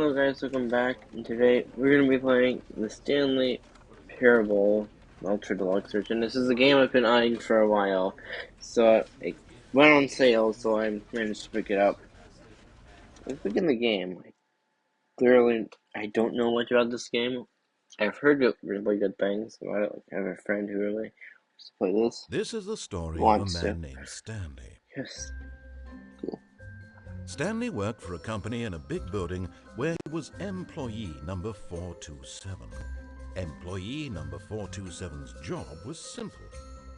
Hello guys, welcome back, and today we're going to be playing the Stanley Parable Ultra Deluxe Version. This is a game I've been eyeing for a while, so it went on sale, so I managed to pick it up. Let's begin the game. I don't know much about this game. I've heard really good things about it. I have a friend who really wants to play this. This is the story of a Wants man to. named Stanley. Yes. Stanley worked for a company in a big building where he was employee number 427. Employee number 427's job was simple.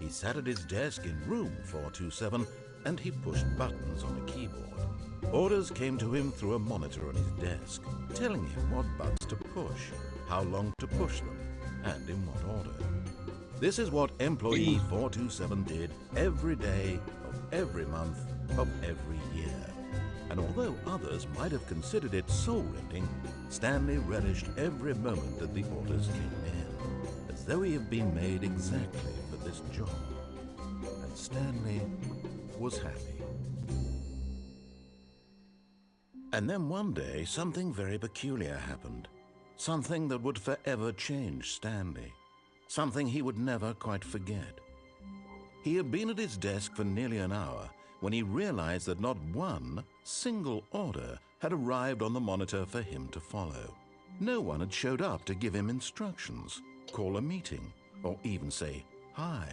He sat at his desk in room 427 and he pushed buttons on a keyboard. Orders came to him through a monitor on his desk, telling him what buttons to push, how long to push them, and in what order. This is what employee 427 did every day of every month of every year. And although others might have considered it soul-rending, Stanley relished every moment that the orders came in, as though he had been made exactly for this job. And Stanley was happy. And then one day, something very peculiar happened. Something that would forever change Stanley. Something he would never quite forget. He had been at his desk for nearly an hour when he realized that not one single order had arrived on the monitor for him to follow. No one had showed up to give him instructions, call a meeting, or even say hi.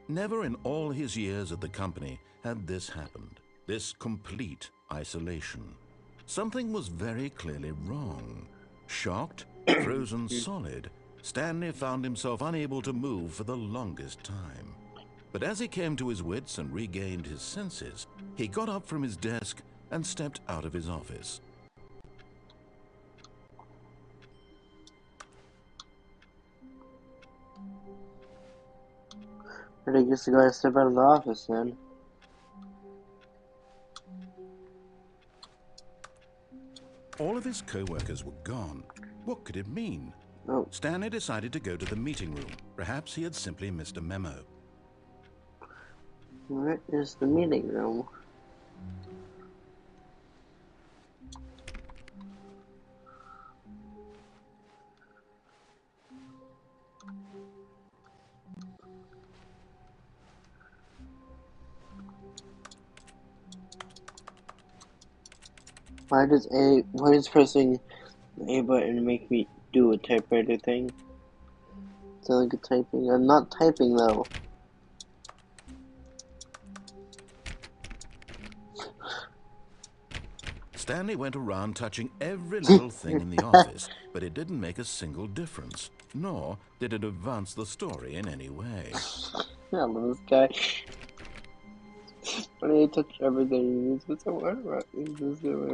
Never in all his years at the company had this happened, this complete isolation. Something was very clearly wrong. Shocked, frozen solid, Stanley found himself unable to move for the longest time. But as he came to his wits and regained his senses, he got up from his desk and stepped out of his office. I guess I gotta step out of the office then. All of his co-workers were gone. What could it mean? Oh. Stanley decided to go to the meeting room. Perhaps he had simply missed a memo. Where is the meeting room? Why does pressing the A button make me do a typewriter thing? Sound like a typing. I'm not typing though. Stanley went around touching every little thing in the office, but it didn't make a single difference, nor did it advance the story in any way. I love this guy. When I touch everything, it's so what?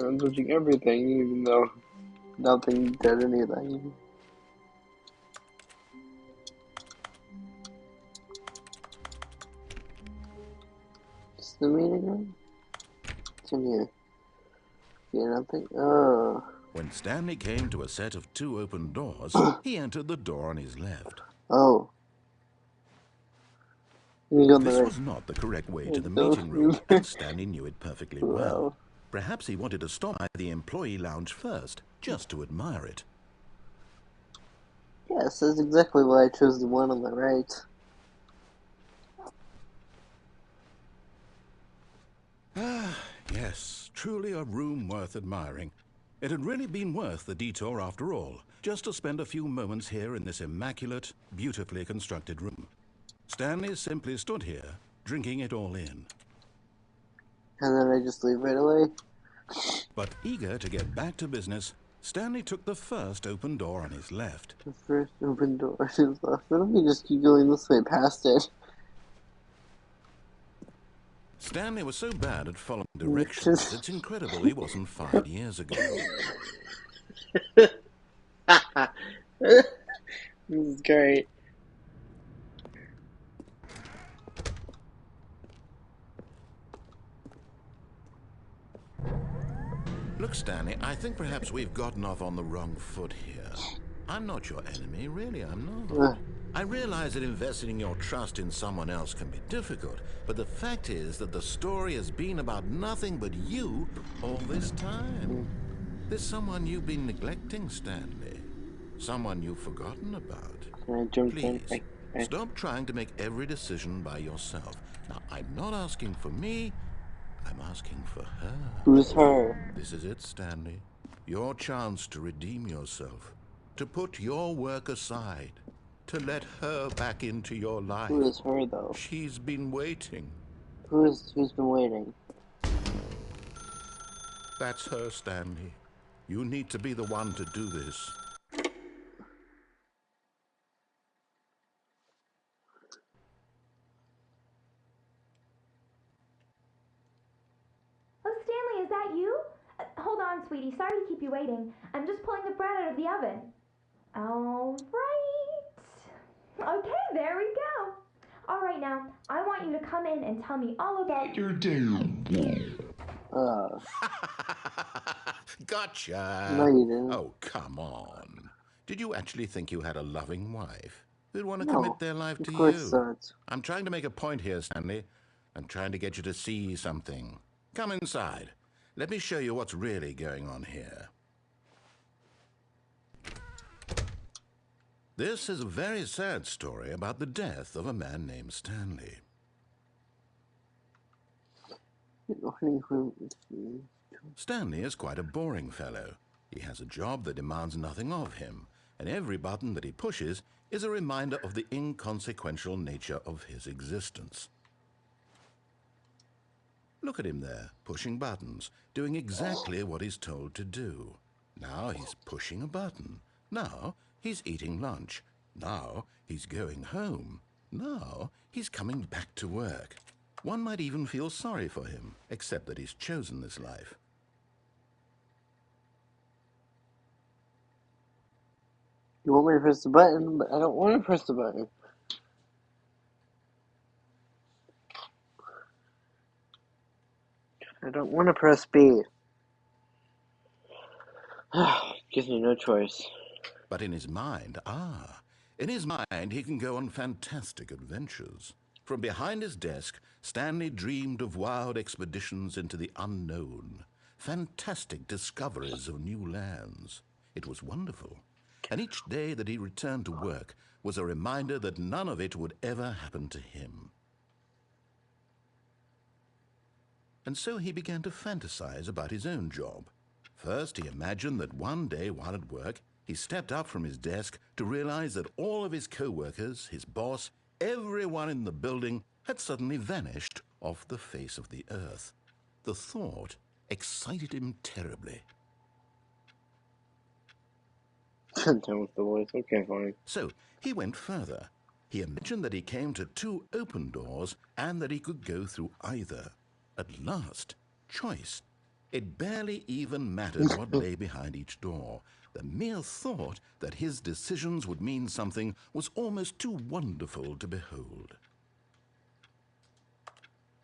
I'm touching everything, even though nothing did anything. Is the meeting room? It's in here. Yeah, nothing. Oh. When Stanley came to a set of two open doors, he entered the door on his left. Oh. This was not the correct way to the meeting room, and Stanley knew it perfectly well. Perhaps he wanted to stop by the employee lounge first, just to admire it. Yes, that's exactly why I chose the one on the right. Ah, yes, truly a room worth admiring. It had really been worth the detour after all, just to spend a few moments here in this immaculate, beautifully constructed room. Stanley simply stood here, drinking it all in. And then I just leave right away. But eager to get back to business, Stanley took the first open door on his left. The first open door on his left. Why don't we just keep going this way past it? Stanley was so bad at following directions, it's incredible he wasn't 5 years ago. This is great. Look, Stanley, I think perhaps we've gotten off on the wrong foot here. I'm not your enemy, really, I'm not. I realize that investing your trust in someone else can be difficult, but the fact is that the story has been about nothing but you all this time. There's someone you've been neglecting, Stanley. Someone you've forgotten about. Can I jump in? Please, stop trying to make every decision by yourself. Now, I'm not asking for me, I'm asking for her. Who's her? This is it, Stanley. Your chance to redeem yourself. To put your work aside. To let her back into your Who life. is her, though? She's been waiting. Who's been waiting? That's her, Stanley. You need to be the one to do this. Oh, Stanley, is that you? Hold on, sweetie. Sorry to keep you waiting. I'm just pulling the bread out of the oven. All right. Okay, there we go. All right, now, I want you to come in and tell me all about your day. Gotcha! No, you didn't. Oh, come on. Did you actually think you had a loving wife who'd want to commit No, their life of to course you? not. I'm trying to make a point here, Stanley. I'm trying to get you to see something. Come inside. Let me show you what's really going on here. This is a very sad story about the death of a man named Stanley. Stanley is quite a boring fellow. He has a job that demands nothing of him, and every button that he pushes is a reminder of the inconsequential nature of his existence. Look at him there, pushing buttons, doing exactly what he's told to do. Now he's pushing a button. Now he's eating lunch. Now he's going home. Now he's coming back to work. One might even feel sorry for him, except that he's chosen this life. You want me to press the button, but I don't want to press the button. I don't want to press B. Gives me no choice. But in his mind, he can go on fantastic adventures. From behind his desk, Stanley dreamed of wild expeditions into the unknown, fantastic discoveries of new lands. It was wonderful. And each day that he returned to work was a reminder that none of it would ever happen to him. And so he began to fantasize about his own job. First, he imagined that one day while at work, he stepped up from his desk to realize that all of his co-workers, his boss, everyone in the building had suddenly vanished off the face of the earth. The thought excited him terribly. Down with the voice. Okay, fine. So he went further. He imagined that he came to two open doors and that he could go through either. At last, choice. It barely even mattered what lay behind each door. The mere thought that his decisions would mean something was almost too wonderful to behold.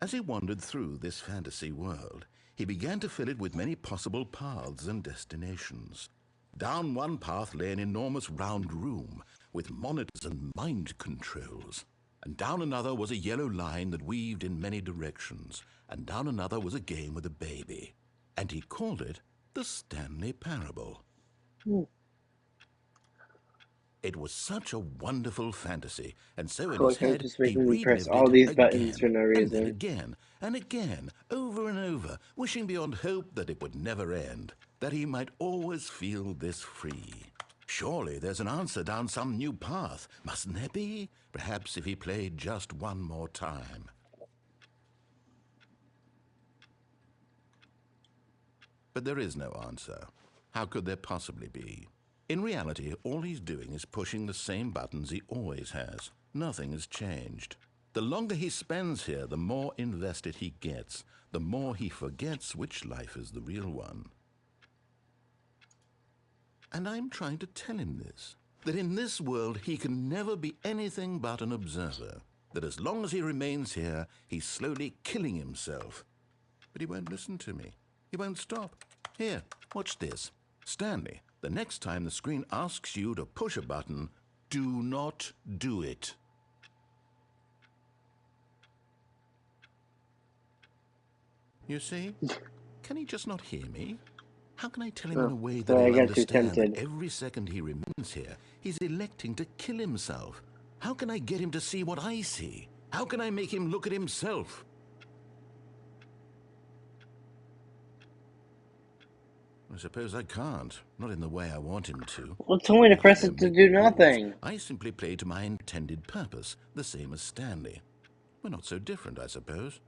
As he wandered through this fantasy world, he began to fill it with many possible paths and destinations. Down one path lay an enormous round room with monitors and mind controls. And down another was a yellow line that weaved in many directions. And down another was a game with a baby. And he called it the Stanley Parable. It was such a wonderful fantasy, and so in Cool, his okay, head just he making me press relived all it these buttons for again, no and then reason. again, and again, over and over, wishing beyond hope that it would never end, that he might always feel this free. Surely there's an answer down some new path, mustn't there be? Perhaps if he played just one more time. But there is no answer. How could there possibly be? In reality, all he's doing is pushing the same buttons he always has. Nothing has changed. The longer he spends here, the more invested he gets, the more he forgets which life is the real one. And I'm trying to tell him this, that in this world he can never be anything but an observer, that as long as he remains here, he's slowly killing himself. But he won't listen to me. He won't stop. Here, watch this. Stanley, the next time the screen asks you to push a button, do not do it. You see? Can he just not hear me? How can I tell him in a way that Sorry, I he'll got too understand that tempted. every second he remains here, he's electing to kill himself? How can I get him to see what I see? How can I make him look at himself? I suppose I can't. Not in the way I want him to. Well, tell me to But I press don't it to make do the rules. nothing. I simply play to my intended purpose, the same as Stanley. We're not so different, I suppose.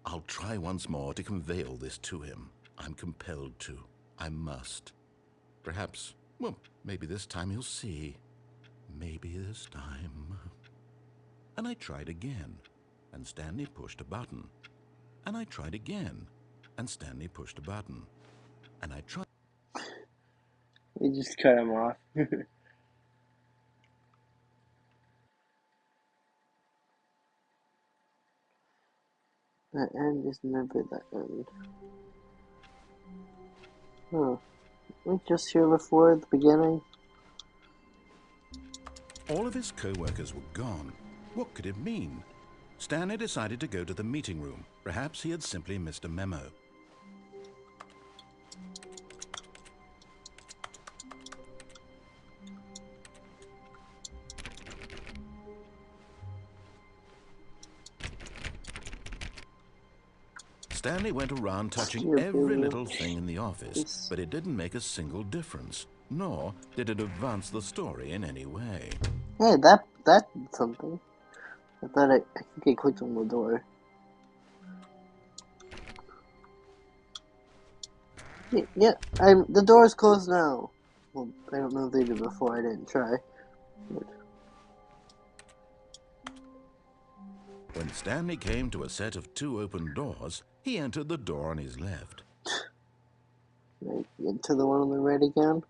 I'll try once more to convey all this to him. I'm compelled to. I must. Perhaps, well, maybe this time he'll see. Maybe this time. And I tried again, and Stanley pushed a button. And I tried again, and Stanley pushed a button. And I tried. We just cut him off. The end is never the end. Huh. We just here before the beginning? All of his co-workers were gone. What could it mean? Stanley decided to go to the meeting room. Perhaps he had simply missed a memo. Stanley went around touching every little thing in the office, but it didn't make a single difference, nor did it advance the story in any way. Hey, that did something. I thought I think I clicked on the door. Yeah, the door's closed now. Well, I don't know if they did before. I didn't try. But when Stanley came to a set of 2 open doors, he entered the door on his left. right into the one on the right again.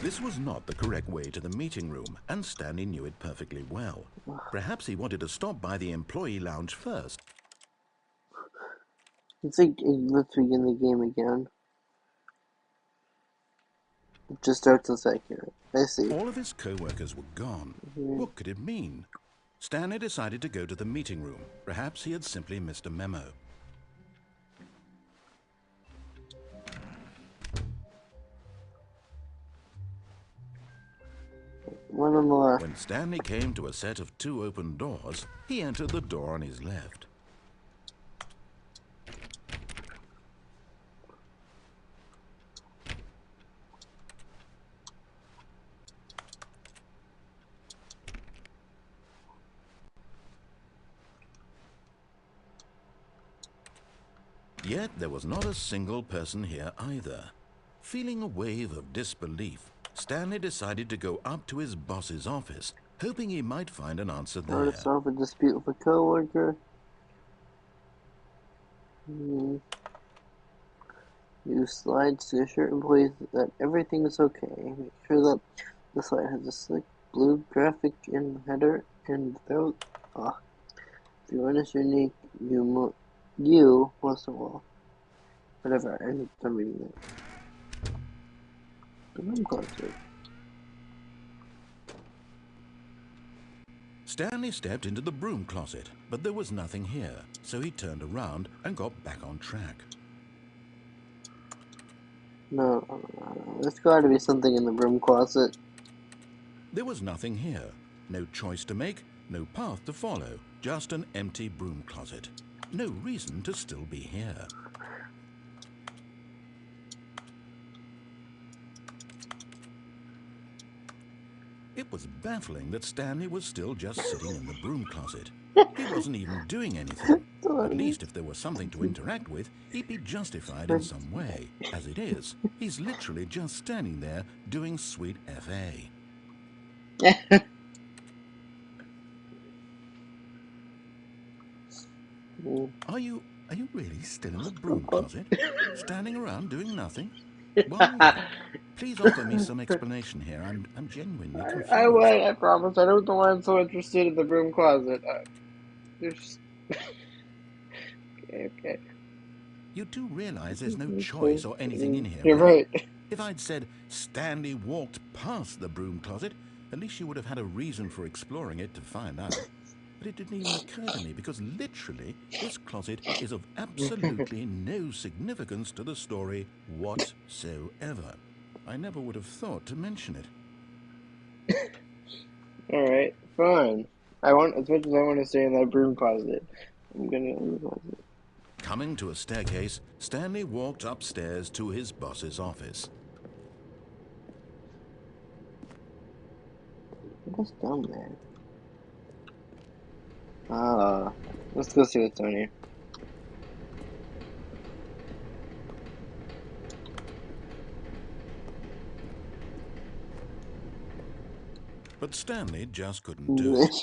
This was not the correct way to the meeting room, and Stanley knew it perfectly well. Perhaps he wanted to stop by the employee lounge first. It's like, let's begin the game again. It just starts a second. I see. All of his co-workers were gone. What could it mean? Stanley decided to go to the meeting room. Perhaps he had simply missed a memo. One on the left. When Stanley came to a set of 2 open doors, he entered the door on his left. Yet there was not a single person here either. Feeling a wave of disbelief, Stanley decided to go up to his boss's office, hoping he might find an answer there. How to solve a dispute with a coworker. Use slides to assure employees that everything is okay. Make sure that the slide has a slick blue graphic in the header and without. If you want is unique, you most of all. Whatever, I'm reading that. The room closer. Stanley stepped into the broom closet, but there was nothing here, so he turned around and got back on track. No. There's gotta be something in the broom closet. There was nothing here. No choice to make, no path to follow, just an empty broom closet. No reason to still be here. It was baffling that Stanley was still just sitting in the broom closet. He wasn't even doing anything. At least if there was something to interact with, he'd be justified in some way. As it is, he's literally just standing there doing sweet FA. Are you really still in the broom closet? Standing around doing nothing? Why? Please offer me some explanation here. I'm genuinely confused. I promise. I don't know why I'm so interested in the broom closet. There's... okay. You do realize there's no choice or anything in here. You're right. If I'd said Stanley walked past the broom closet, at least you would have had a reason for exploring it to find out. But it didn't even occur to me because literally this closet is of absolutely no significance to the story whatsoever. I never would have thought to mention it. Alright, fine. As much as I want to stay in that broom closet, I'm gonna leave the closet. Coming to a staircase, Stanley walked upstairs to his boss's office. What's down there? Let's go see what's down here. But Stanley just couldn't do it.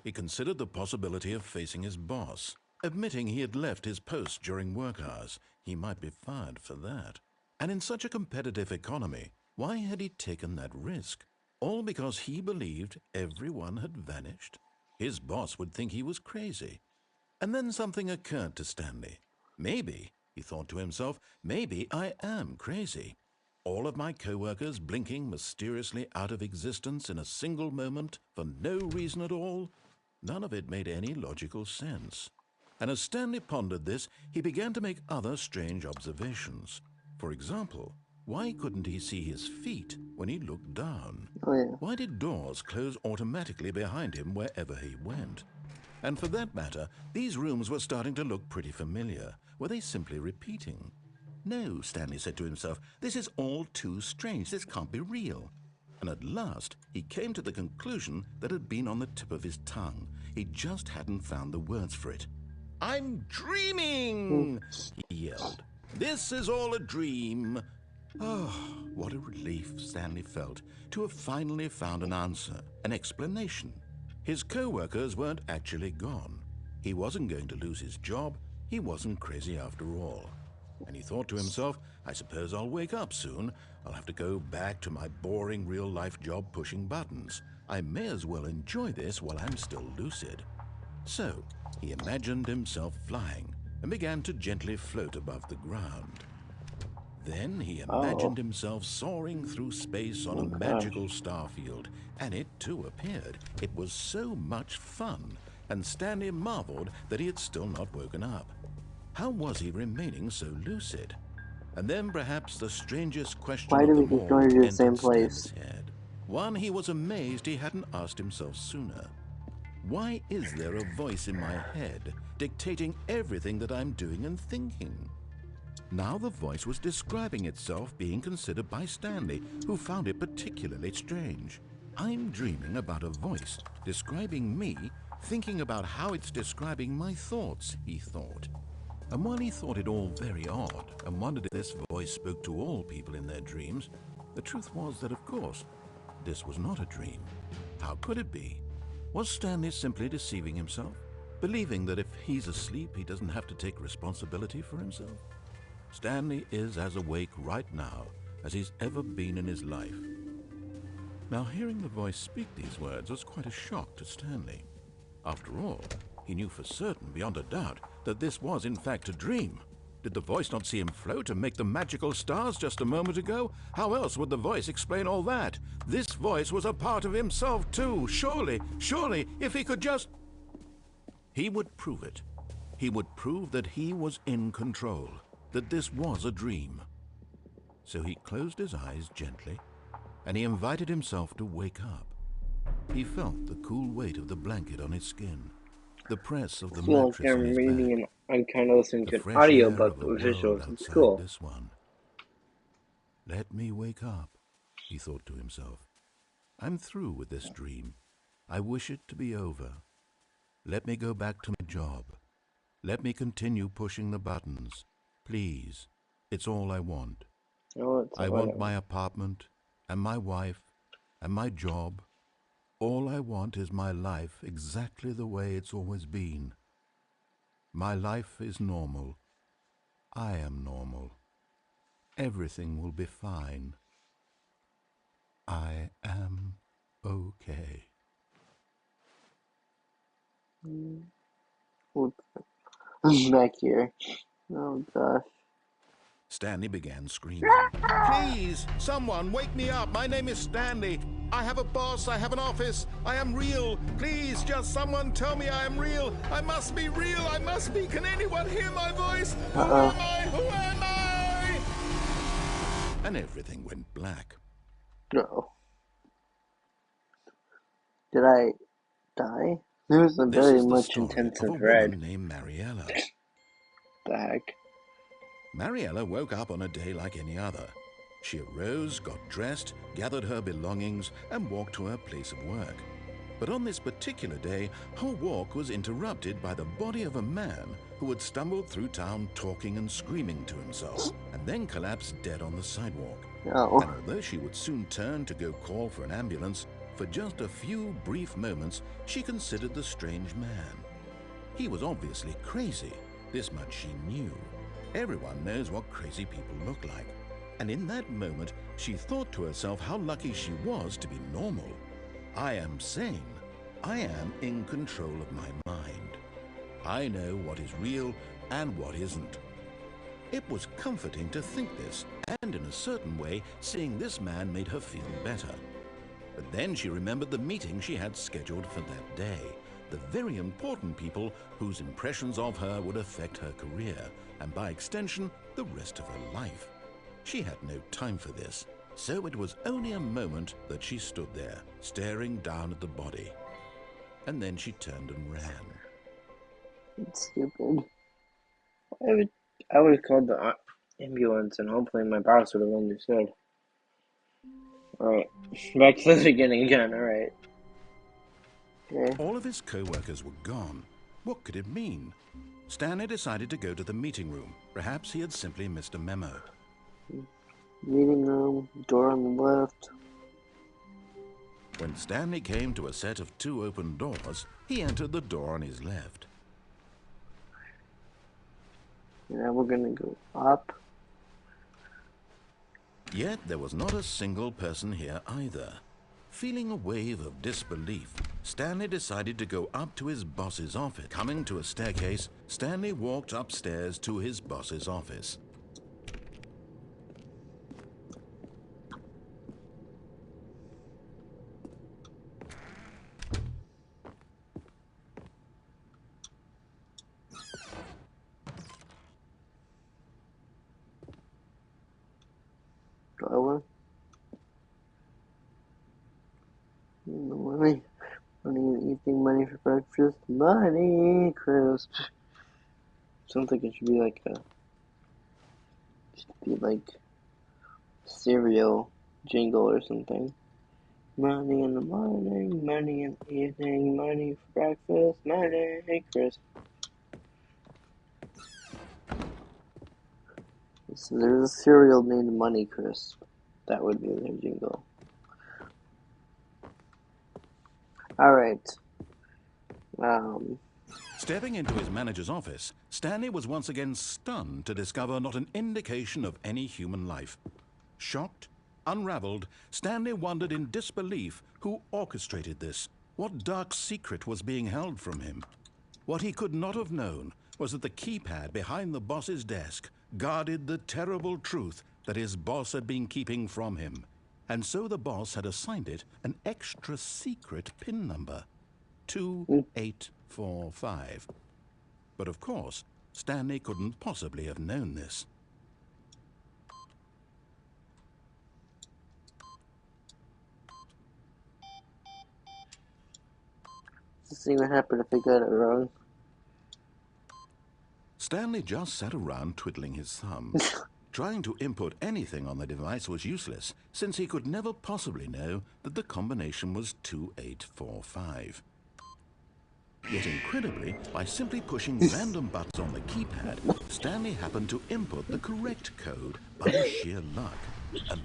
He considered the possibility of facing his boss. Admitting he had left his post during work hours, he might be fired for that. And in such a competitive economy, why had he taken that risk? All because he believed everyone had vanished? His boss would think he was crazy. And then something occurred to Stanley. Maybe, he thought to himself, maybe I am crazy. All of my co-workers blinking mysteriously out of existence in a single moment for no reason at all? None of it made any logical sense. And as Stanley pondered this, he began to make other strange observations. For example, why couldn't he see his feet when he looked down? Oh yeah. Why did doors close automatically behind him wherever he went? And for that matter, these rooms were starting to look pretty familiar. Were they simply repeating? No, Stanley said to himself, this is all too strange. This can't be real. And at last, he came to the conclusion that had been on the tip of his tongue. He just hadn't found the words for it. I'm dreaming, he yelled. This is all a dream. Oh, what a relief Stanley felt to have finally found an answer, an explanation. His co-workers weren't actually gone. He wasn't going to lose his job. He wasn't crazy after all. And he thought to himself, I suppose I'll wake up soon. I'll have to go back to my boring real-life job pushing buttons. I may as well enjoy this while I'm still lucid. So, he imagined himself flying and began to gently float above the ground. Then he imagined himself soaring through space on a magical starfield, and it too appeared. It was so much fun, and Stanley marveled that he had still not woken up. How was he remaining so lucid? And then perhaps the strangest question Why of do we them keep all going to the entered same Stanley's place? head. One he was amazed he hadn't asked himself sooner. Why is there a voice in my head dictating everything that I'm doing and thinking? Now the voice was describing itself being considered by Stanley, who found it particularly strange. I'm dreaming about a voice describing me, thinking about how it's describing my thoughts, he thought. And while he thought it all very odd and wondered if this voice spoke to all people in their dreams, the truth was that, of course, this was not a dream. How could it be? Was Stanley simply deceiving himself, believing that if he's asleep, he doesn't have to take responsibility for himself? Stanley is as awake right now as he's ever been in his life. Now, hearing the voice speak these words was quite a shock to Stanley. After all, he knew for certain, beyond a doubt, that this was in fact a dream. Did the voice not see him float and make the magical stars just a moment ago? How else would the voice explain all that? This voice was a part of himself too. Surely, if he could just... He would prove it. He would prove that he was in control, that this was a dream. So he closed his eyes gently, and he invited himself to wake up. He felt the cool weight of the blanket on his skin, the press of the I feel like mattress on I'm his reading back, and I'm kind of listening the to an fresh air audiobook of a with world visuals. It's outside cool. this one. Let me wake up, he thought to himself. I'm through with this dream. I wish it to be over. Let me go back to my job. Let me continue pushing the buttons. Please, it's all I want. Oh, it's I want my apartment, and my wife, and my job. All I want is my life exactly the way it's always been. My life is normal. I am normal. Everything will be fine. I am okay. I'm back here. Oh gosh. Stanley began screaming. Please, someone, wake me up. My name is Stanley. I have a boss, I have an office, I am real. Please, just someone tell me I am real. I must be real, I must be. Can anyone hear my voice? Who am I? Who am I? And everything went black. No. Did I die? There was a This very is the much story of a intensive red. woman named Mariella. The heck? Mariella woke up on a day like any other. She arose, got dressed, gathered her belongings, and walked to her place of work. But on this particular day, her walk was interrupted by the body of a man who had stumbled through town talking and screaming to himself, and then collapsed dead on the sidewalk. No. And although she would soon turn to go call for an ambulance, for just a few brief moments, she considered the strange man. He was obviously crazy. This much she knew. Everyone knows what crazy people look like. And in that moment, she thought to herself how lucky she was to be normal. I am sane. I am in control of my mind. I know what is real and what isn't. It was comforting to think this, and in a certain way, seeing this man made her feel better. But then she remembered the meeting she had scheduled for that day, the very important people whose impressions of her would affect her career, and by extension, the rest of her life. She had no time for this, so it was only a moment that she stood there, staring down at the body. And then she turned and ran. It's stupid. I would have called the ambulance and hopefully my boss would have understood. Alright, back to the beginning again, alright. Okay. All of his co-workers were gone. What could it mean? Stanley decided to go to the meeting room. Perhaps he had simply missed a memo. Meeting room, door on the left. When Stanley came to a set of 2 open doors, he entered the door on his left. Now we're gonna go up. Yet there was not a single person here either. Feeling a wave of disbelief, Stanley decided to go up to his boss's office. Coming to a staircase, Stanley walked upstairs to his boss's office. Dollar. Money. Money, eating money for breakfast. Money, crisp. Sounds like it should be like cereal jingle or something. Money in the morning, money in the evening, money for breakfast, money, crisp. So there's a cereal named Money Crisp. That would be their jingle. Alright. Stepping into his manager's office, Stanley was once again stunned to discover not an indication of any human life. Shocked, unraveled, Stanley wondered in disbelief who orchestrated this. What dark secret was being held from him? What he could not have known was that the keypad behind the boss's desk guarded the terrible truth that his boss had been keeping from him. And so the boss had assigned it an extra secret PIN number, 2845. But of course, Stanley couldn't possibly have known this. Let's see what happened if I got it wrong. Stanley just sat around twiddling his thumbs. Trying to input anything on the device was useless, since he could never possibly know that the combination was 2845. Yet incredibly, by simply pushing random buttons on the keypad, Stanley happened to input the correct code by sheer luck.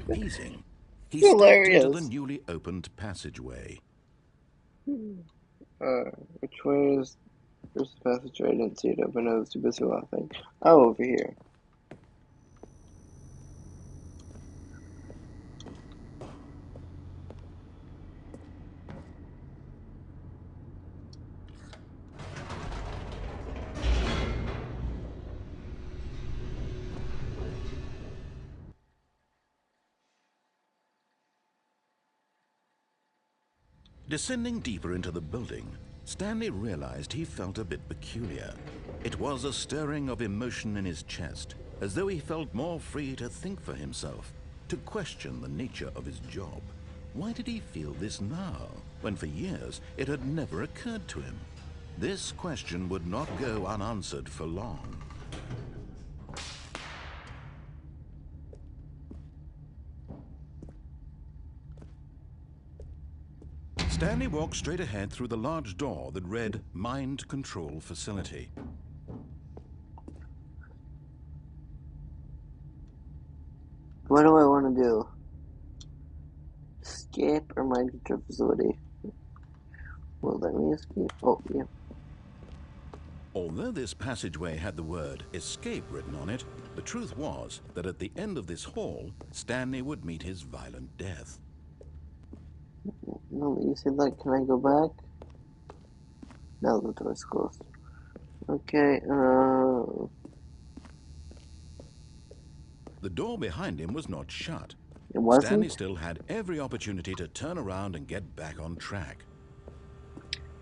Amazing. He stepped into the newly opened passageway. Which way is... Where's the passageway? I didn't see it open. I was too busy laughing. Oh, over here. Descending deeper into the building, Stanley realized he felt a bit peculiar. It was a stirring of emotion in his chest, as though he felt more free to think for himself, to question the nature of his job. Why did he feel this now, when for years it had never occurred to him? This question would not go unanswered for long. Stanley walked straight ahead through the large door that read Mind Control Facility. What do I want to do? Escape or mind control facility? Will let me escape? Oh, yeah. Although this passageway had the word escape written on it, the truth was that at the end of this hall, Stanley would meet his violent death. No, you said that. Can I go back? No, the door's closed. Okay, The door behind him was not shut. it Stanley wasn't? still had every opportunity to turn around and get back on track.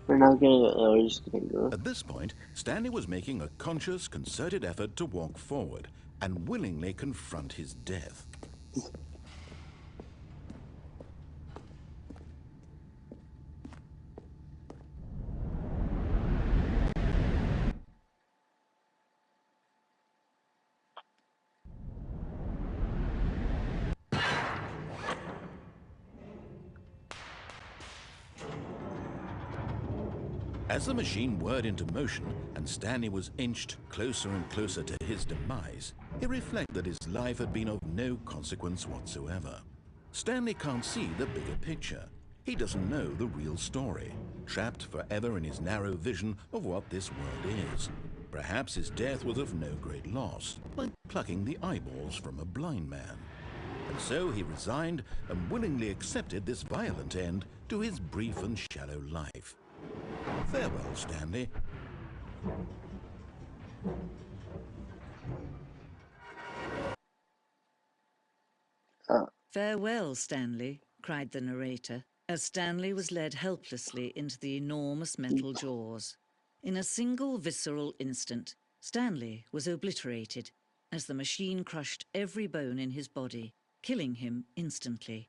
We're not gonna go. No, we're just gonna go. At this point, Stanley was making a conscious, concerted effort to walk forward and willingly confront his death. As the machine whirred into motion and Stanley was inched closer and closer to his demise, he reflected that his life had been of no consequence whatsoever. Stanley can't see the bigger picture. He doesn't know the real story, trapped forever in his narrow vision of what this world is. Perhaps his death was of no great loss, like plucking the eyeballs from a blind man. And so he resigned and willingly accepted this violent end to his brief and shallow life. Farewell, Stanley. Farewell, Stanley, cried the narrator, as Stanley was led helplessly into the enormous metal jaws. In a single visceral instant, Stanley was obliterated as the machine crushed every bone in his body, killing him instantly.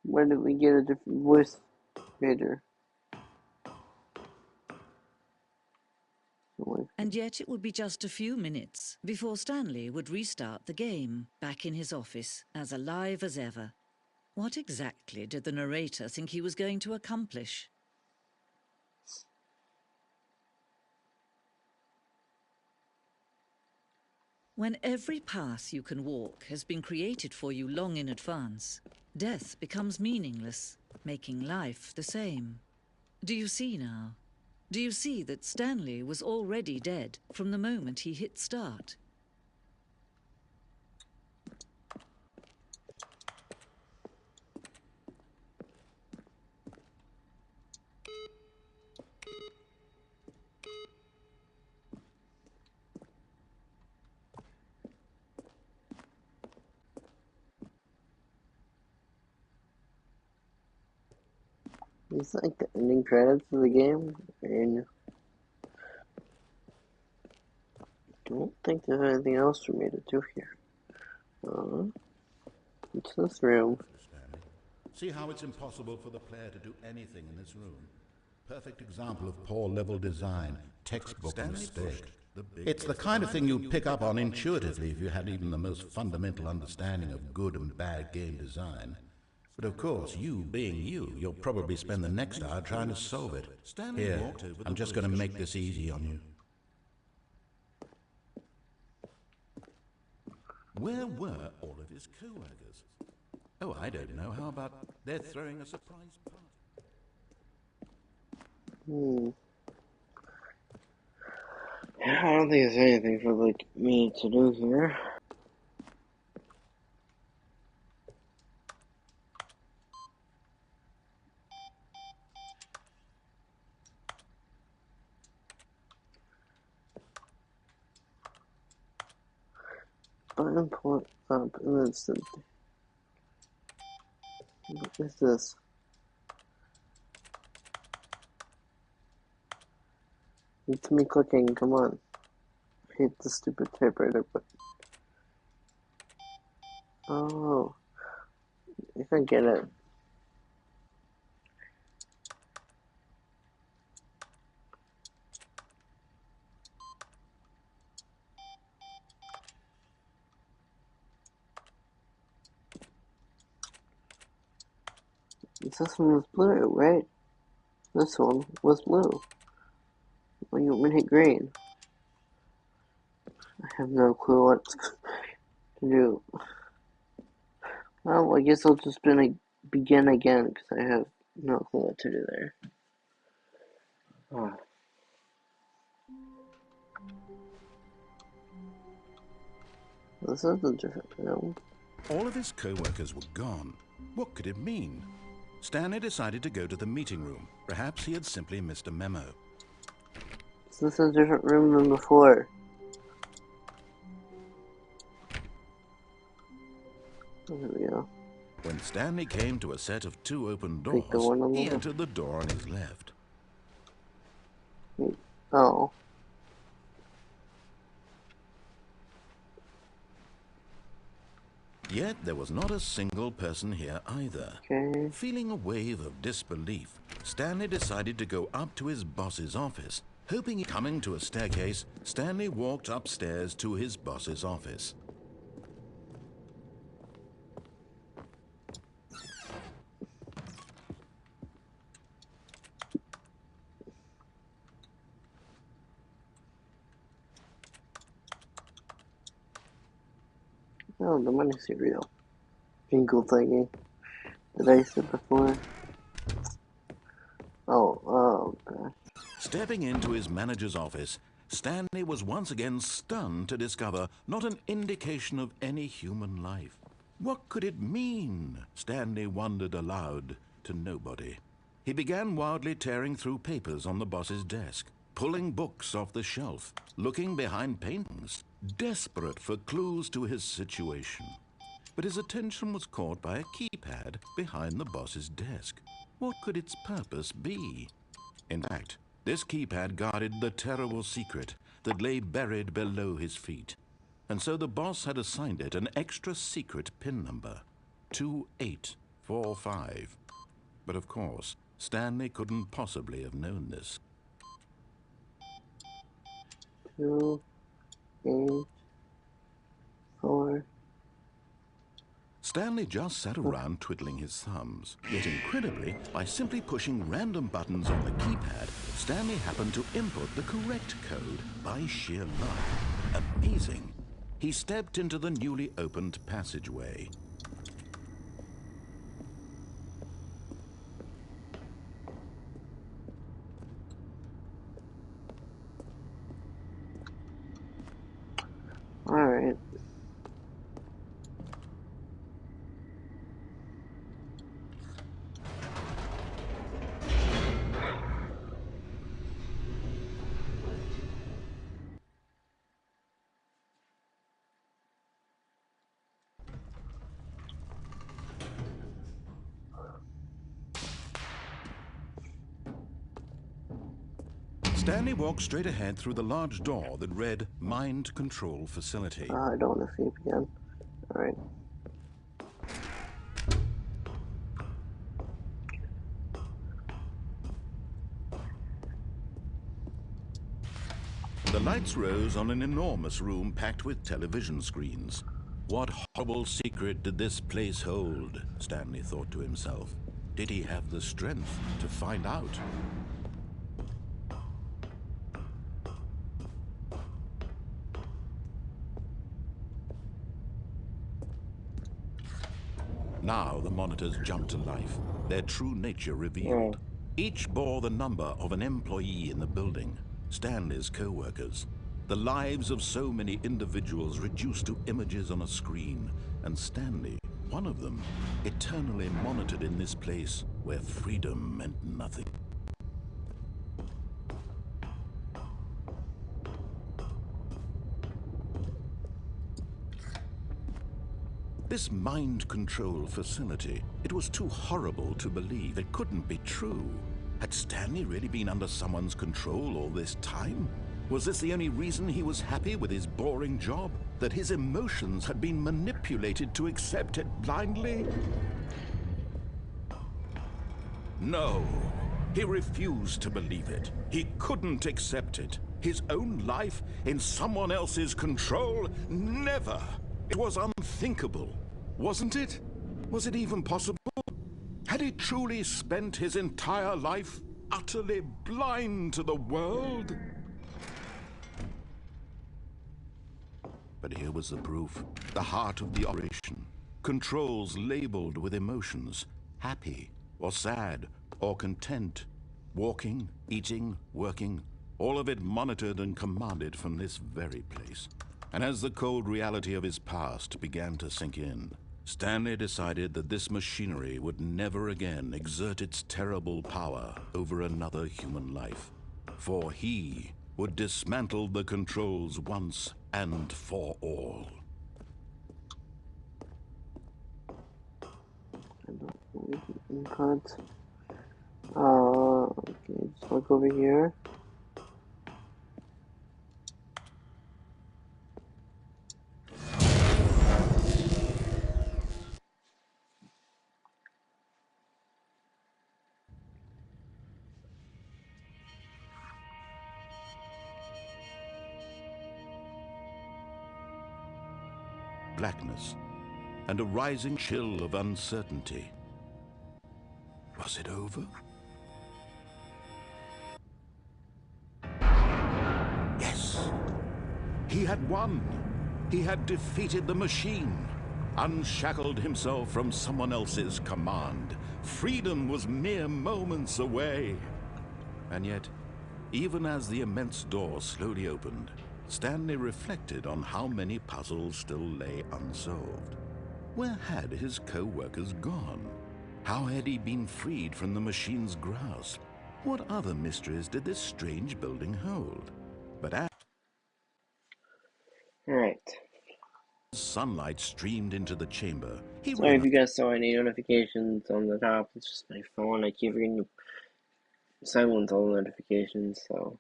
Where did we get a different voice creator? And yet it would be just a few minutes before Stanley would restart the game, back in his office, as alive as ever. What exactly did the narrator think he was going to accomplish? When every path you can walk has been created for you long in advance, death becomes meaningless, making life the same. Do you see now? Do you see that Stanley was already dead from the moment he hit start? It's like the ending credits of the game, and I don't think there's anything else for me to do here. It's this room. Stanley. See how it's impossible for the player to do anything in this room? Perfect example of poor level design, textbook mistake. It's the kind of thing you'd pick up on intuitively if you had even the most fundamental understanding of good and bad game design. But of course, you being you, you'll probably spend the next hour trying to solve it. Here, I'm just going to make this easy on you. Where were all of his co-workers? Oh, I don't know. How about they're throwing a surprise party? Yeah, I don't think there's anything for like me to do here. Button pull it up and then What is this? It's me clicking, come on. I hate the stupid typewriter, but... Oh. I think I get it. This one was blue, right? This one was blue. Well, you want me to hit green? I have no clue what to do. Well, I guess I'll just begin again, because I have no clue what to do there. Oh. This is a different film. All of his co-workers were gone. What could it mean? Stanley decided to go to the meeting room. Perhaps he had simply missed a memo. This is a different room than before. There we go. When Stanley came to a set of 2 open Take the doors, one on the he left. entered the door on his left. Oh. Yet there was not a single person here either. Okay. Feeling a wave of disbelief, Stanley decided to go up to his boss's office. Hoping coming to a staircase, Stanley walked upstairs to his boss's office. Oh, the money cereal. Jingle thingy. Did I say before? Oh, okay. Stepping into his manager's office, Stanley was once again stunned to discover not an indication of any human life. What could it mean? Stanley wondered aloud to nobody. He began wildly tearing through papers on the boss's desk, pulling books off the shelf, looking behind paintings, desperate for clues to his situation. But his attention was caught by a keypad behind the boss's desk. What could its purpose be? In fact, this keypad guarded the terrible secret that lay buried below his feet. And so the boss had assigned it an extra secret PIN number, 2845. But of course, Stanley couldn't possibly have known this. 2, 8, 4. Stanley just sat around twiddling his thumbs. Yet incredibly, by simply pushing random buttons on the keypad, Stanley happened to input the correct code by sheer luck. Amazing. He stepped into the newly opened passageway. Alright. Stanley walked straight ahead through the large door that read Mind Control Facility. I don't want to sleep again. Alright. The lights rose on an enormous room packed with television screens. What horrible secret did this place hold? Stanley thought to himself. Did he have the strength to find out? Now the monitors jumped to life, their true nature revealed. Each bore the number of an employee in the building, Stanley's co-workers. The lives of so many individuals reduced to images on a screen, and Stanley, one of them, eternally monitored in this place where freedom meant nothing. This mind control facility, it was too horrible to believe. It couldn't be true. Had Stanley really been under someone's control all this time? Was this the only reason he was happy with his boring job? That his emotions had been manipulated to accept it blindly? No. He refused to believe it. He couldn't accept it. His own life in someone else's control? Never! It was unthinkable, wasn't it? Was it even possible? Had he truly spent his entire life utterly blind to the world? But here was the proof, the heart of the operation. Controls labeled with emotions, happy or sad or content, walking, eating, working, all of it monitored and commanded from this very place. And as the cold reality of his past began to sink in, Stanley decided that this machinery would never again exert its terrible power over another human life. For he would dismantle the controls once and for all. Input. Okay, just look over here. Blackness and a rising chill of uncertainty. Was it over? Yes. He had won. He had defeated the machine, unshackled himself from someone else's command. Freedom was mere moments away. And yet, even as the immense door slowly opened, Stanley reflected on how many puzzles still lay unsolved. Where had his co-workers gone? How had he been freed from the machine's grasp? What other mysteries did this strange building hold? But as Alright. sunlight streamed into the chamber, he Sorry if realized you guys saw any notifications on the top. It's just my phone. I keep forgetting to silence all the notifications, so...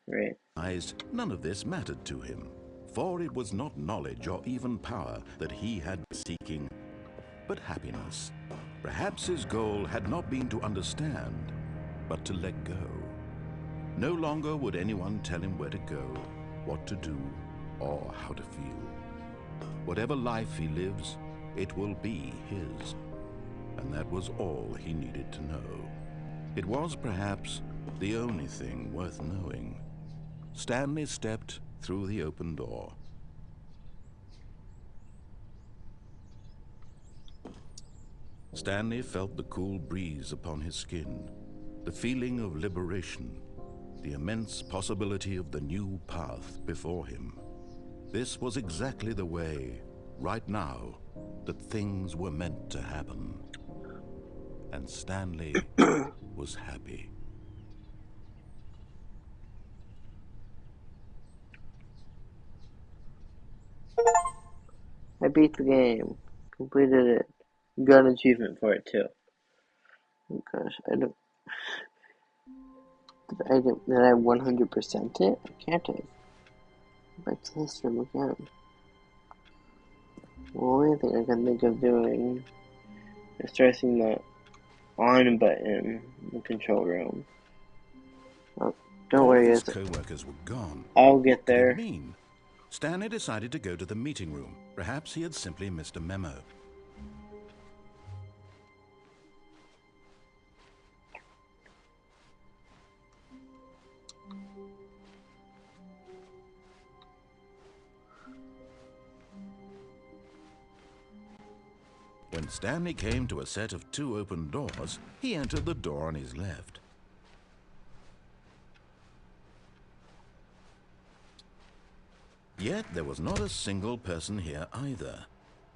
Right. none of this mattered to him, for it was not knowledge or even power that he had been seeking, but happiness. Perhaps his goal had not been to understand, but to let go. No longer would anyone tell him where to go, what to do, or how to feel. Whatever life he lives, it will be his. And that was all he needed to know. It was perhaps the only thing worth knowing. Stanley stepped through the open door. Stanley felt the cool breeze upon his skin, the feeling of liberation, the immense possibility of the new path before him. This was exactly the way, right now, that things were meant to happen. And Stanley was happy. I beat the game. Completed it. Got an achievement for it too. Oh gosh, did I 100% it? I can't have. Back to this room again. Well, the only thing I can think of doing is pressing the on button in the control room. Oh, don't All worry, of his guys. co-workers were gone. I'll get What could there. it mean? Stanley decided to go to the meeting room. Perhaps he had simply missed a memo. When Stanley came to a set of 2 open doors, he entered the door on his left. Yet there was not a single person here either.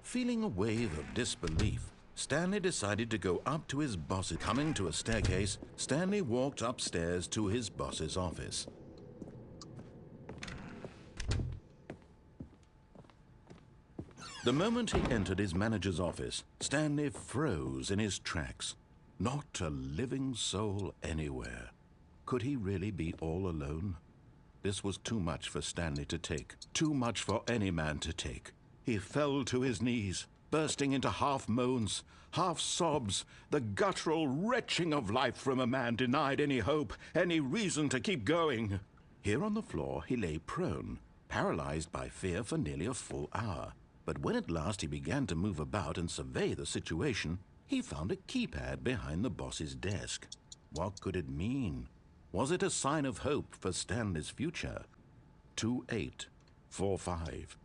Feeling a wave of disbelief, Stanley decided to go up to his boss. Coming to a staircase, Stanley walked upstairs to his boss's office. The moment he entered his manager's office, Stanley froze in his tracks. Not a living soul anywhere. Could he really be all alone? This was too much for Stanley to take, too much for any man to take. He fell to his knees, bursting into half moans, half sobs, the guttural retching of life from a man denied any hope, any reason to keep going. Here on the floor he lay prone, paralyzed by fear for nearly a full hour. But when at last he began to move about and survey the situation, he found a keypad behind the boss's desk. What could it mean? Was it a sign of hope for Stanley's future? 2845.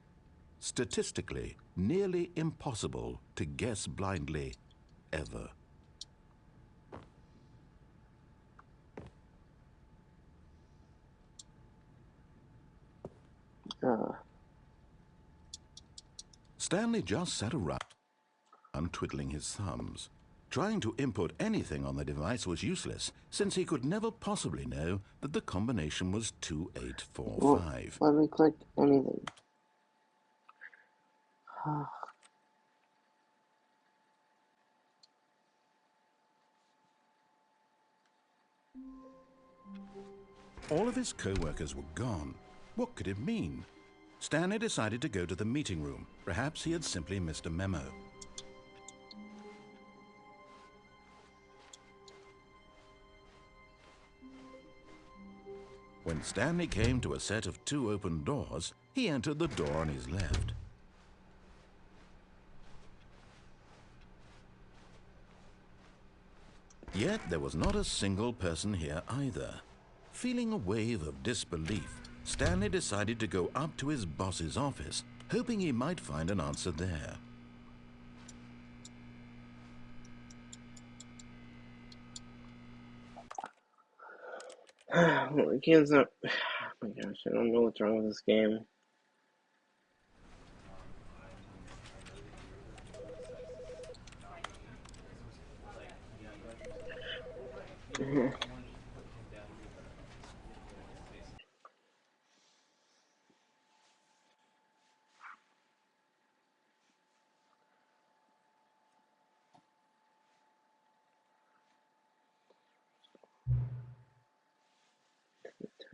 Statistically, nearly impossible to guess blindly, ever. Stanley just sat around, twiddling his thumbs. Trying to input anything on the device was useless, since he could never possibly know that the combination was 2845. Let me click anything. All of his co-workers were gone. What could it mean? Stanley decided to go to the meeting room. Perhaps he had simply missed a memo. When Stanley came to a set of 2 open doors, he entered the door on his left. Yet there was not a single person here either. Feeling a wave of disbelief, Stanley decided to go up to his boss's office, hoping he might find an answer there. Well, the game's not. Oh my gosh, I don't know what's wrong with this game.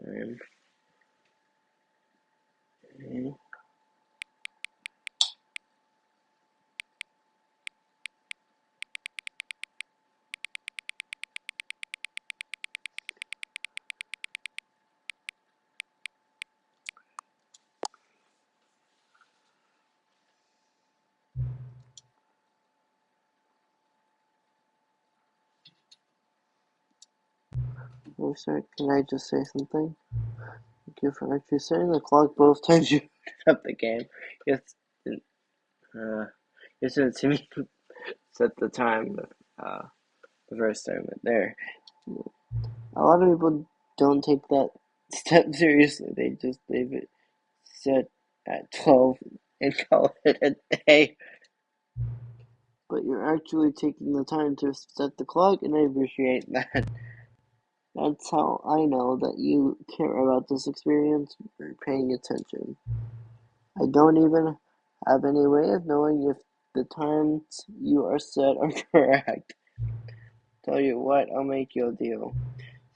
Time. Okay. Oh, sorry, can I just say something? Thank you for actually setting the clock both times you up the game. Yes, you didn't see me set the time the first time, but there. A lot of people don't take that step seriously. They just leave it set at 12 and call it a day. But you're actually taking the time to set the clock, and I appreciate that. That's how I know that you care about this experience. You're paying attention. I don't even have any way of knowing if the times you are set are correct. Tell you what, I'll make you a deal.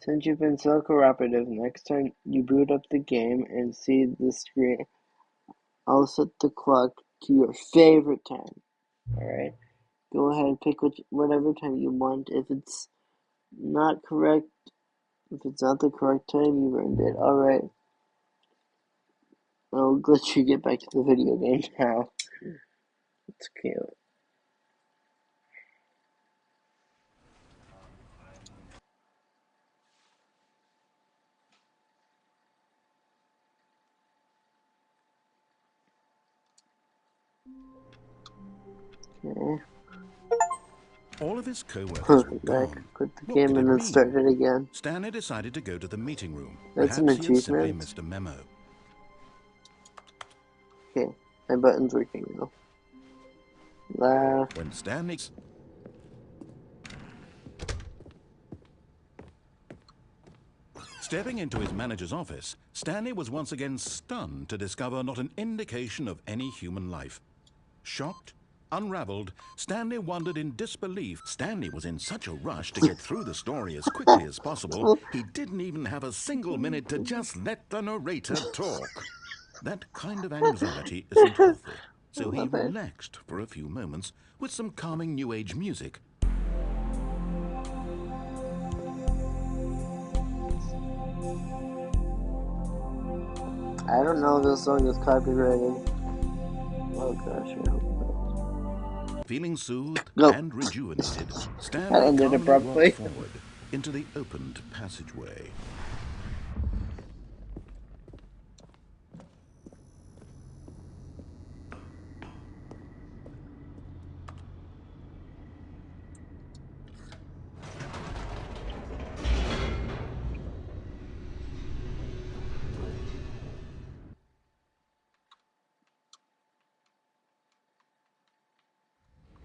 Since you've been so cooperative, next time you boot up the game and see the screen, I'll set the clock to your favorite time. Alright? Go ahead and pick whatever time you want. If it's not correct, if it's not the correct time, you earned it. Alright. I'll let you get back to the video game now. It's cute. Okay. All of his co-workers were gone. Put the What game could in it and mean? start it again. Stanley decided to go to the meeting room. That's an Perhaps he had simply achievement. missed a memo. Okay, my button's working now. Left. When Stanley... Stepping into his manager's office, Stanley was once again stunned to discover not an indication of any human life. Shocked, unraveled, Stanley wondered in disbelief. Stanley was in such a rush to get through the story as quickly as possible, he didn't even have a single minute to just let the narrator talk. That kind of anxiety isn't healthy, so he relaxed for a few moments with some calming New Age music. I don't know if this song is copyrighted. Oh gosh, I hope not. Feeling soothed No. and rejuvenated, That Stanley ended calmly abruptly. walked forward into the opened passageway.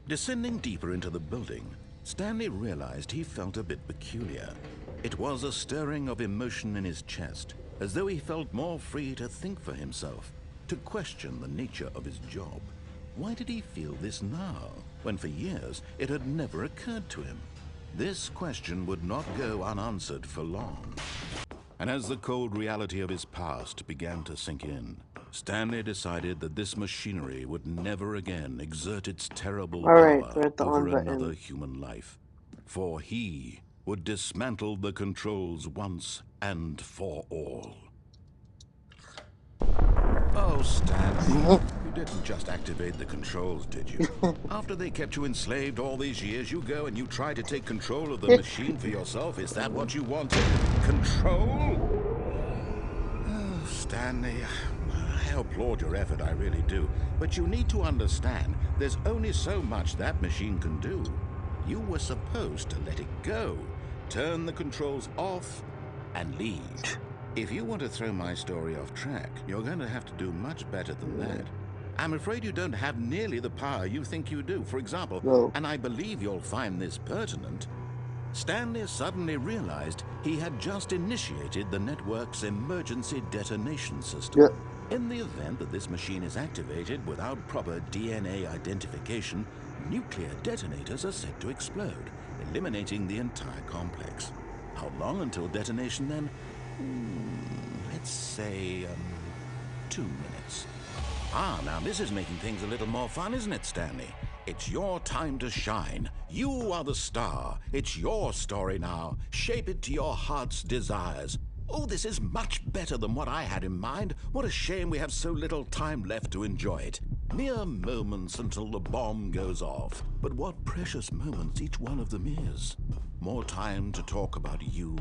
Descending deeper into the building, Stanley realized he felt a bit peculiar. It was a stirring of emotion in his chest, as though he felt more free to think for himself, to question the nature of his job. Why did he feel this now, when for years it had never occurred to him? This question would not go unanswered for long. And as the cold reality of his past began to sink in, Stanley decided that this machinery would never again exert its terrible Alright, power we're at the over on button. another human life. For he would dismantle the controls once and for all. Oh, Stanley, you didn't just activate the controls, did you? After they kept you enslaved all these years, you go and you try to take control of the machine for yourself. Is that what you wanted? Control? Oh, Stanley, I applaud your effort, I really do. But you need to understand, there's only so much that machine can do. You were supposed to let it go, turn the controls off, and leave. If you want to throw my story off track, you're going to have to do much better than that. I'm afraid you don't have nearly the power you think you do. For example, No. and I believe you'll find this pertinent, Stanley suddenly realized he had just initiated the network's emergency detonation system. Yep. In the event that this machine is activated without proper DNA identification, nuclear detonators are said to explode, eliminating the entire complex. How long until detonation then? Let's say 2 minutes. Ah, now this is making things a little more fun, isn't it, Stanley? It's your time to shine. You are the star. It's your story now. Shape it to your heart's desires. Oh, this is much better than what I had in mind. What a shame we have so little time left to enjoy it. Mere moments until the bomb goes off. But what precious moments each one of them is. More time to talk about you,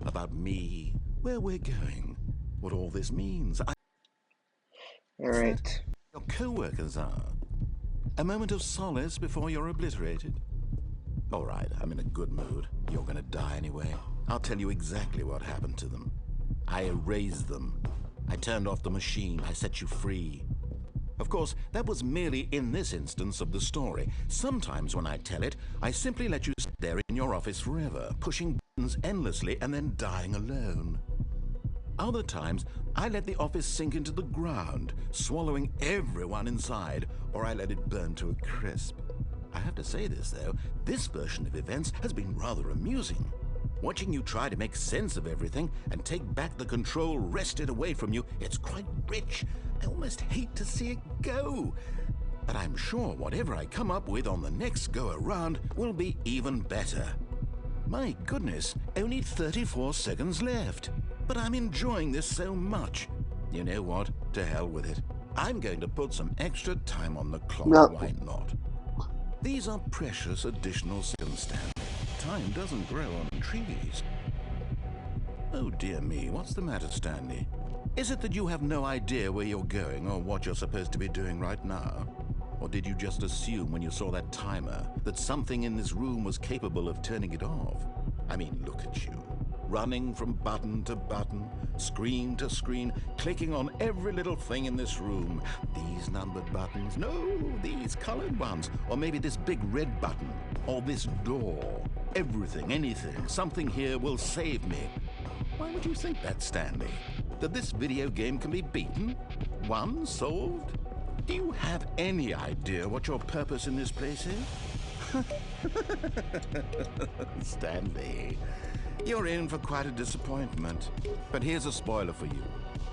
about me, where we're going, what all this means. Alright. Your co-workers are. A moment of solace before you're obliterated. All right, I'm in a good mood. You're gonna die anyway. I'll tell you exactly what happened to them. I erased them. I turned off the machine. I set you free. Of course, that was merely in this instance of the story. Sometimes when I tell it, I simply let you sit there in your office forever, pushing buttons endlessly and then dying alone. Other times, I let the office sink into the ground, swallowing everyone inside, or I let it burn to a crisp. I have to say this, though, this version of events has been rather amusing. Watching you try to make sense of everything and take back the control wrested away from you, it's quite rich. I almost hate to see it go. But I'm sure whatever I come up with on the next go-around will be even better. My goodness, only 34 seconds left. But I'm enjoying this so much. You know what? To hell with it. I'm going to put some extra time on the clock. No. Why not? These are precious additional seconds. Time doesn't grow on trees. Oh dear me, what's the matter, Stanley? Is it that you have no idea where you're going or what you're supposed to be doing right now? Or did you just assume when you saw that timer that something in this room was capable of turning it off? I mean, look at you. Running from button to button, screen to screen, clicking on every little thing in this room. These numbered buttons, no, these colored ones. Or maybe this big red button, or this door. Everything, anything, something here will save me. Why would you think that, Stanley? That this video game can be beaten? Won? Solved? Do you have any idea what your purpose in this place is? Stanley, you're in for quite a disappointment. But here's a spoiler for you.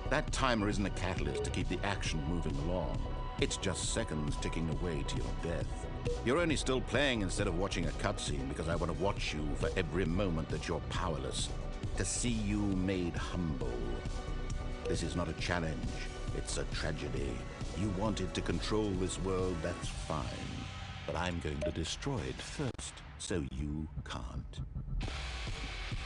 That timer isn't a catalyst to keep the action moving along. It's just seconds ticking away to your death. You're only still playing instead of watching a cutscene because I want to watch you for every moment that you're powerless. To see you made humble. This is not a challenge. It's a tragedy. You wanted to control this world, that's fine. But I'm going to destroy it first, so you can't.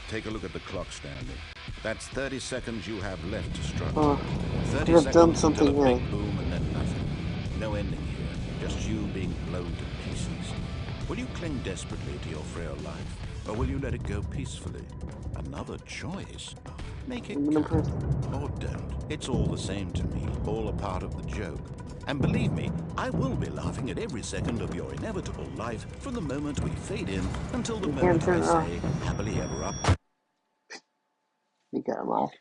Take a look at the clock, Stanley. That's 30 seconds you have left to struggle. 30 I've done seconds until something a wrong. big boom and then nothing. No ending here, just you being blown to pieces. Will you cling desperately to your frail life, or will you let it go peacefully? Another choice. Make it count, or don't. It's all the same to me, all a part of the joke. And believe me, I will be laughing at every second of your inevitable life from the moment we fade in until the You can't moment turn I it off. say, happily ever after. You got him off.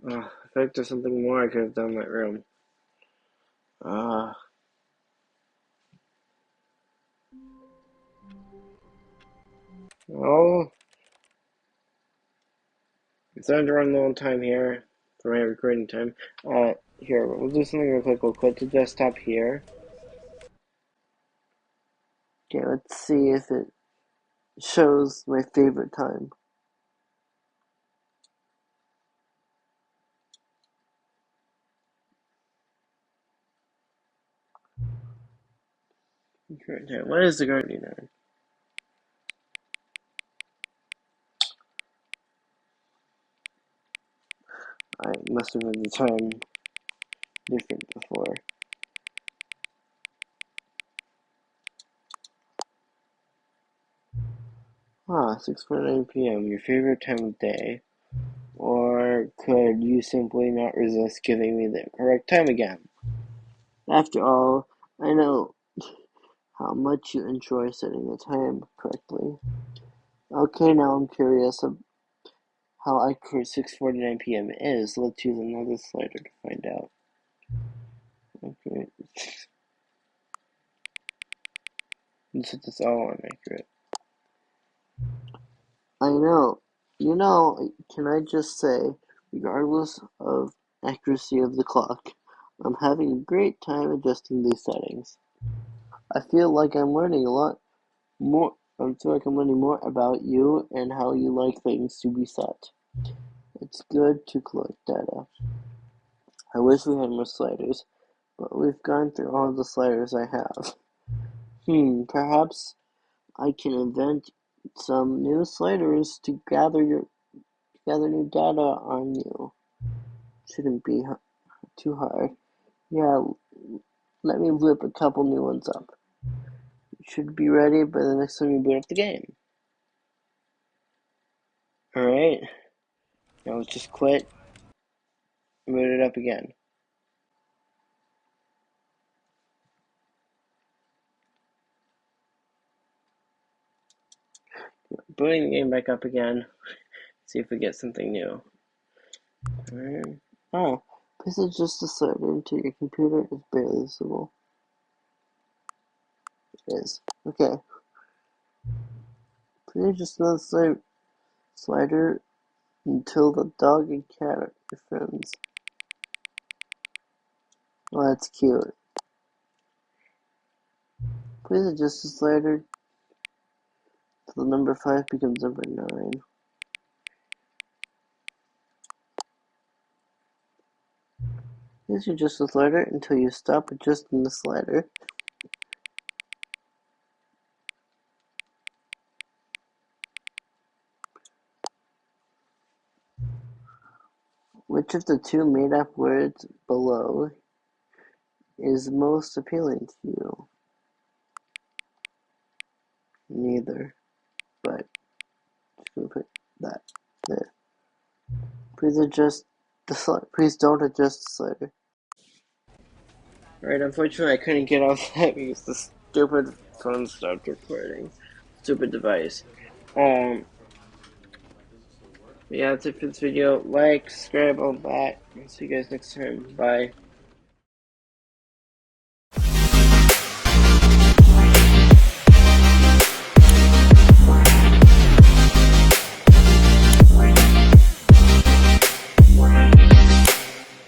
I feel like there's something more I could have done in that room. Oh, I'm starting to run low on time here for my recording time. Here, we'll do something real quick. We'll quit the desktop here. Okay, let's see if it shows my favorite time. Current time. What is the current time? I must have been the time different before. 6:49 p.m. Your favorite time of day. Or could you simply not resist giving me the correct time again? After all, I know how much you enjoy setting the time correctly. Okay, now I'm curious of how accurate 6:49 p.m. is. Let's use another slider to find out. Okay. Let's set this all inaccurate. I know. Can I just say, regardless of accuracy of the clock, I'm having a great time adjusting these settings. I feel like I'm learning a lot more. I feel like I'm learning more about you and how you like things to be set. It's good to collect data. I wish we had more sliders, but we've gone through all the sliders I have. Perhaps I can invent some new sliders to gather new data on you. Shouldn't be too hard. Yeah, let me whip a couple new ones up. You should be ready by the next time you boot up the game. Alright, now let's just quit and boot it up again. Booting the game back up again. See if we get something new. Oh, please adjust the slider until your computer is barely visible. It is. Okay. Please adjust the slider until the dog and cat are your friends. Oh, that's cute. Please adjust the slider till the number 5 becomes number 9. Please adjust the slider until you stop adjusting the slider. Which of the two made-up words below is most appealing to you? Neither, but just gonna put that there. Please don't adjust the slider. Alright, unfortunately I couldn't get off that because the stupid phone stopped recording. Stupid device. Yeah, that's it for this video. Like, subscribe, all that. I'll see you guys next time. Bye.